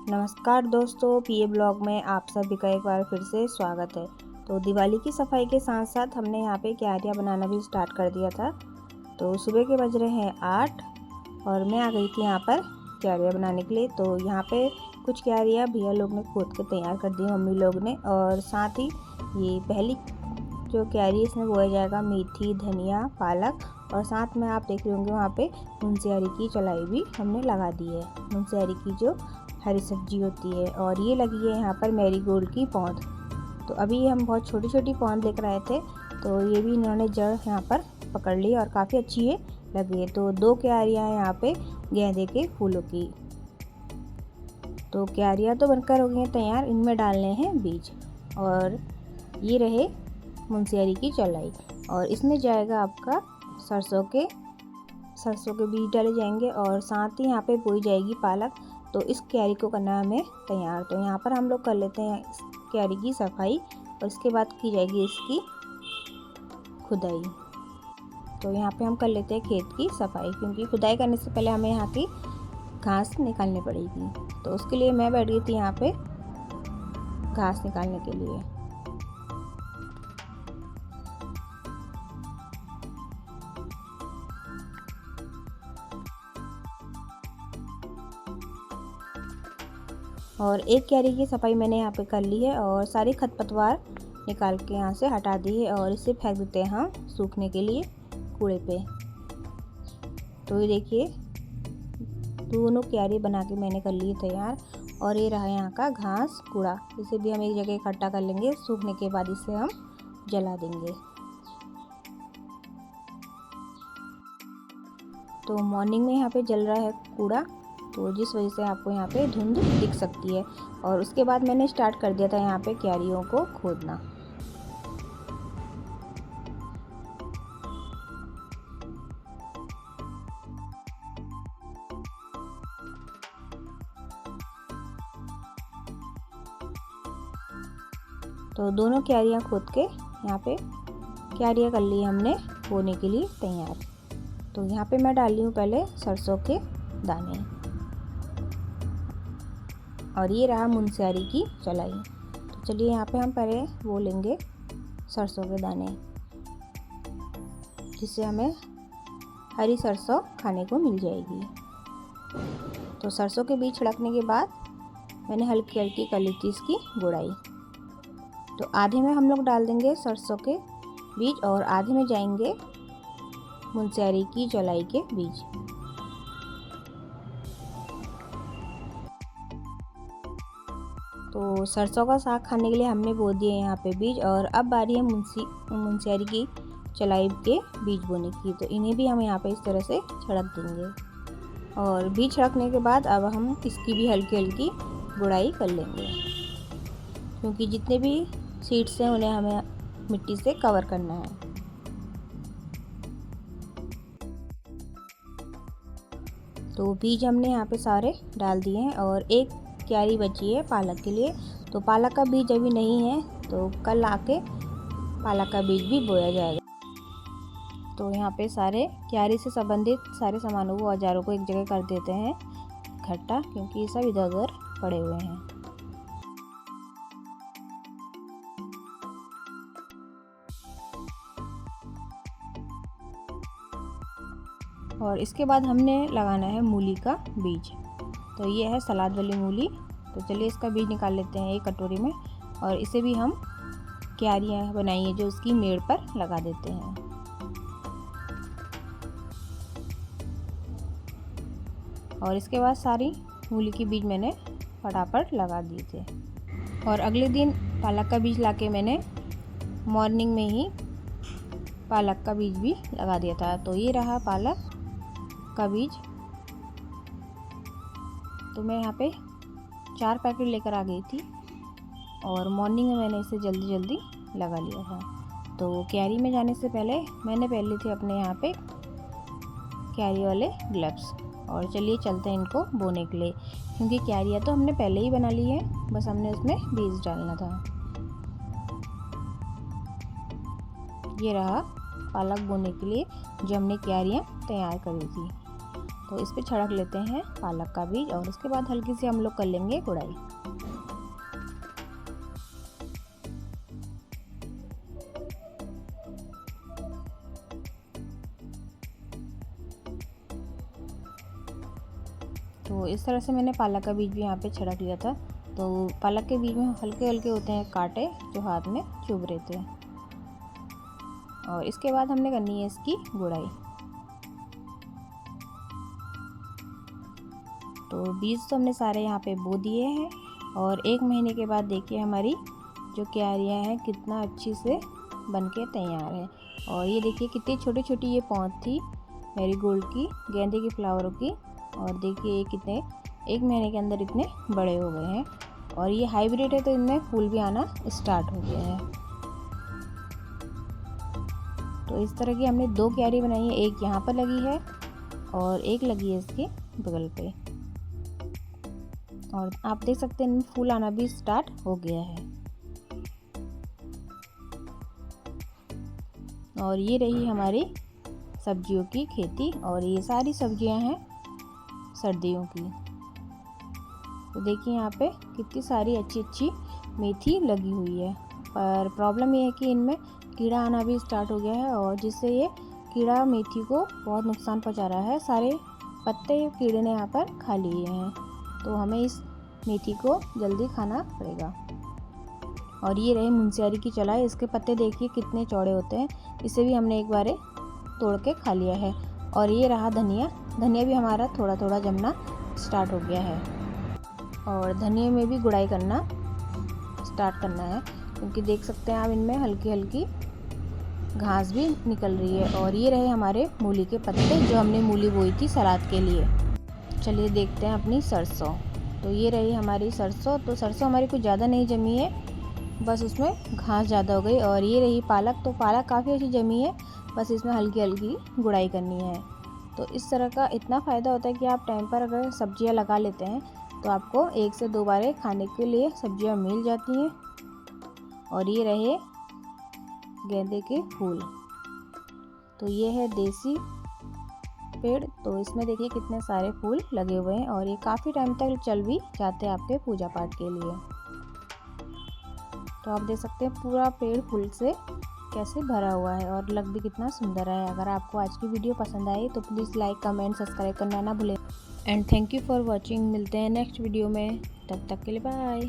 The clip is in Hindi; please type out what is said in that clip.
नमस्कार दोस्तों, पीए ब्लॉग में आप सभी का एक बार फिर से स्वागत है। तो दिवाली की सफाई के साथ साथ हमने यहाँ पे क्यारियाँ बनाना भी स्टार्ट कर दिया था। तो सुबह के बज रहे हैं 8 और मैं आ गई थी यहाँ पर क्यारियाँ बनाने के लिए। तो यहाँ पे कुछ क्यारियाँ भैया लोग ने खोद के तैयार कर दी, मम्मी लोग ने। और साथ ही ये पहली जो क्यारी इसमें बोया जाएगा मेथी, धनिया, पालक, और साथ में आप देख रहे होंगे वहाँ पे मुनस्यारी की चलाई भी हमने लगा दी है। मुनस्यारी की जो हरी सब्जी होती है, और ये लगी है यहाँ पर मैरीगोल्ड की पौध। तो अभी हम बहुत छोटी छोटी पौध लेकर आए थे, तो ये भी इन्होंने जड़ यहाँ पर पकड़ ली और काफ़ी अच्छी ये लगी है। तो 2 क्यारियाँ हैं यहाँ पे गेंदे के फूलों की। तो क्यारियाँ तो बनकर हो गई हैं तैयार, इनमें डालने हैं बीज। और ये रहे मुनस्यारी की चलाई, और इसमें जाएगा आपका सरसों के बीज डाले जाएंगे, और साथ ही यहाँ पे बोई जाएगी पालक। तो इस क्यारी को करना है हमें तैयार। तो यहाँ पर हम लोग कर लेते हैं इस क्यारी की सफाई, और इसके बाद की जाएगी इसकी खुदाई। तो यहाँ पे हम कर लेते हैं खेत की सफाई, क्योंकि खुदाई करने से पहले हमें यहाँ की घास निकालनी पड़ेगी। तो उसके लिए मैं बैठ गई थी यहाँ पे घास निकालने के लिए। और एक क्यारी की सफाई मैंने यहाँ पे कर ली है, और सारी खरपतवार निकाल के यहाँ से हटा दी है, और इसे फेंक देते हैं हम सूखने के लिए कूड़े पे। तो ये देखिए, दोनों क्यारी बना के मैंने कर ली तैयार। और ये रहा यहाँ का घास कूड़ा, इसे भी हम एक जगह इकट्ठा कर लेंगे। सूखने के बाद इसे हम जला देंगे। तो मॉर्निंग में यहाँ पे जल रहा है कूड़ा, तो जिस वजह से आपको यहाँ पे धुंध दिख सकती है। और उसके बाद मैंने स्टार्ट कर दिया था यहाँ पे क्यारियों को खोदना। तो दोनों क्यारियाँ खोद के यहाँ पे क्यारियाँ कर ली हमने बोने के लिए तैयार। तो यहाँ पे मैं डाल रही हूँ पहले सरसों के दाने, और ये रहा मुनस्यारी की चलाई। तो चलिए यहाँ पे हम पहले वो लेंगे सरसों के दाने, जिससे हमें हरी सरसों खाने को मिल जाएगी। तो सरसों के बीज छिड़कने के बाद मैंने हल्की हल्की कर ली थी इसकी गुड़ाई। तो आधे में हम लोग डाल देंगे सरसों के बीज, और आधे में जाएंगे मुनस्यारी की चलाई के बीज। तो सरसों का साग खाने के लिए हमने बो दिए यहाँ पे बीज, और अब बारी है मुनस्यारी की चलाई के बीज बोने की। तो इन्हें भी हम यहाँ पे इस तरह से छिड़क देंगे, और बीज छिड़कने के बाद अब हम इसकी भी हल्की हल्की गुड़ाई कर लेंगे, क्योंकि जितने भी सीड्स हैं उन्हें हमें मिट्टी से कवर करना है। तो बीज हमने यहाँ पे सारे डाल दिए हैं, और एक क्यारी बची है पालक के लिए। तो पालक का बीज अभी नहीं है, तो कल आके पालक का बीज भी बोया जाएगा। तो यहाँ पे सारे क्यारी से संबंधित सारे सामानों को, औजारों को एक जगह कर देते हैं इकट्ठा, क्योंकि ये सब इधर उधर पड़े हुए हैं। और इसके बाद हमने लगाना है मूली का बीज। तो ये है सलाद वाली मूली। तो चलिए इसका बीज निकाल लेते हैं एक कटोरी में, और इसे भी हम क्यारियाँ बनाई है जो उसकी मेड़ पर लगा देते हैं। और इसके बाद सारी मूली की बीज मैंने फटाफट लगा दिए थे। और अगले दिन पालक का बीज लाके मैंने मॉर्निंग में ही पालक का बीज भी लगा दिया था। तो ये रहा पालक का बीज। तो मैं यहाँ पे 4 पैकेट लेकर आ गई थी, और मॉर्निंग में मैंने इसे जल्दी जल्दी लगा लिया था। तो क्यारी में जाने से पहले मैंने पहन ली थी अपने यहाँ पे क्यारी वाले ग्लव्स। और चलिए चलते हैं इनको बोने के लिए, क्योंकि क्यारियाँ तो हमने पहले ही बना ली है, बस हमने उसमें बीज डालना था। ये रहा पालक बोने के लिए जो हमने क्यारियाँ तैयार करी थी। तो इस पर छिड़क लेते हैं पालक का बीज और उसके बाद हल्की सी हम लोग कर लेंगे गुड़ाई। तो इस तरह से मैंने पालक का बीज भी यहाँ पे छिड़क लिया था। तो पालक के बीज में हल्के हल्के होते हैं कांटे जो हाथ में चुभ रहे थे। और इसके बाद हमने करनी है इसकी गुड़ाई। तो बीज तो हमने सारे यहाँ पे बो दिए हैं और 1 महीने के बाद देखिए हमारी जो क्यारियाँ हैं कितना अच्छी से बनके तैयार है। और ये देखिए कितनी छोटी छोटी ये पौध थी मैरीगोल्ड की, गेंदे के फ्लावरों की। और देखिए ये कितने 1 महीने के अंदर इतने बड़े हो गए हैं। और ये हाइब्रिड है तो इनमें फूल भी आना स्टार्ट हो गया है। तो इस तरह की हमने 2 क्यारी बनाई है, एक यहाँ पर लगी है और एक लगी है इसके बगल पे। और आप देख सकते हैं इनमें फूल आना भी स्टार्ट हो गया है। और ये रही हमारी सब्जियों की खेती और ये सारी सब्जियां हैं सर्दियों की। तो देखिए यहाँ पे कितनी सारी अच्छी अच्छी मेथी लगी हुई है। पर प्रॉब्लम ये है कि इनमें कीड़ा आना भी स्टार्ट हो गया है और जिससे ये कीड़ा मेथी को बहुत नुकसान पहुंचा रहा है। सारे पत्ते कीड़े ने यहाँ पर खा लिए हैं, तो हमें इस मेथी को जल्दी खाना पड़ेगा। और ये रहे मुंशियारी की चलाई, इसके पत्ते देखिए कितने चौड़े होते हैं। इसे भी हमने एक बार तोड़ के खा लिया है। और ये रहा धनिया, धनिया भी हमारा थोड़ा थोड़ा जमना स्टार्ट हो गया है। और धनिया में भी गुड़ाई करना स्टार्ट करना है क्योंकि देख सकते हैं आप इनमें हल्की हल्की घास भी निकल रही है। और ये रहे हमारे मूली के पत्ते जो हमने मूली बोई थी सलाद के लिए। चलिए देखते हैं अपनी सरसों। तो ये रही हमारी सरसों। तो सरसों हमारी कुछ ज़्यादा नहीं जमी है, बस उसमें घास ज़्यादा हो गई। और ये रही पालक। तो पालक काफ़ी अच्छी जमी है, बस इसमें हल्की हल्की गुड़ाई करनी है। तो इस तरह का इतना फ़ायदा होता है कि आप टाइम पर अगर सब्जियां लगा लेते हैं तो आपको 1 से 2 बार खाने के लिए सब्जियां मिल जाती हैं। और ये रहे गेंदे के फूल। तो ये है देसी पेड़। तो इसमें देखिए कितने सारे फूल लगे हुए हैं और ये काफ़ी टाइम तक चल भी जाते हैं आपके पूजा पाठ के लिए। तो आप देख सकते हैं पूरा पेड़ फूल से कैसे भरा हुआ है और लग भी कितना सुंदर है। अगर आपको आज की वीडियो पसंद आई तो प्लीज़ लाइक कमेंट सब्सक्राइब करना ना भूलें। And thank you for watching. मिलते हैं नेक्स्ट वीडियो में, तब तक के लिए बाय।